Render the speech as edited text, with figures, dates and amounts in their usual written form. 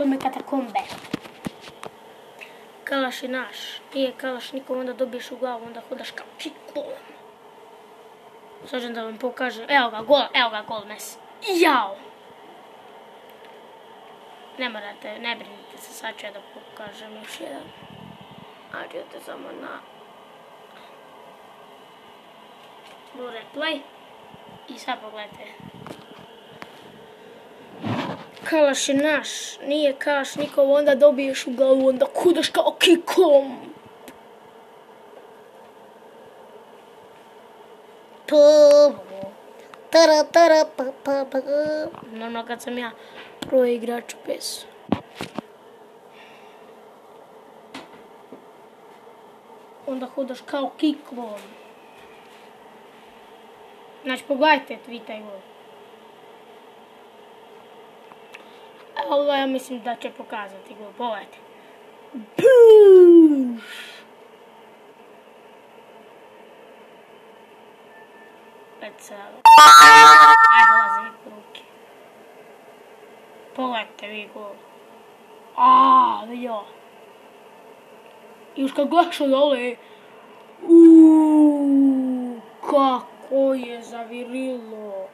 Uzme katakombe. Kalaš je naš. Nije kalaš nikom, onda dobiješ u glavu, onda hodaš kao kiklon. Sad da vam pokažem. Evo ga gol Messi. Jao! Ne morate, ne brinite se, sad ću ja da pokažem još jedan. Nađete samo na Blu-ray Play. I sad pogledajte. Kalaš je naš, nije kalaš nikom, onda dobiješ u glavu, onda kudaš kao kikom. Normalno kad sam ja pro igrač u PES-u. Onda hodaš kao kiklon. Znači pogledajte taj gol. Ovo ja mislim da će pokazati gol, pogledajte. Ajde, dolaze mi po ruke. Pogledajte vi gol. Vidio. I još kad gledaš od ove. Kako je zavirilo.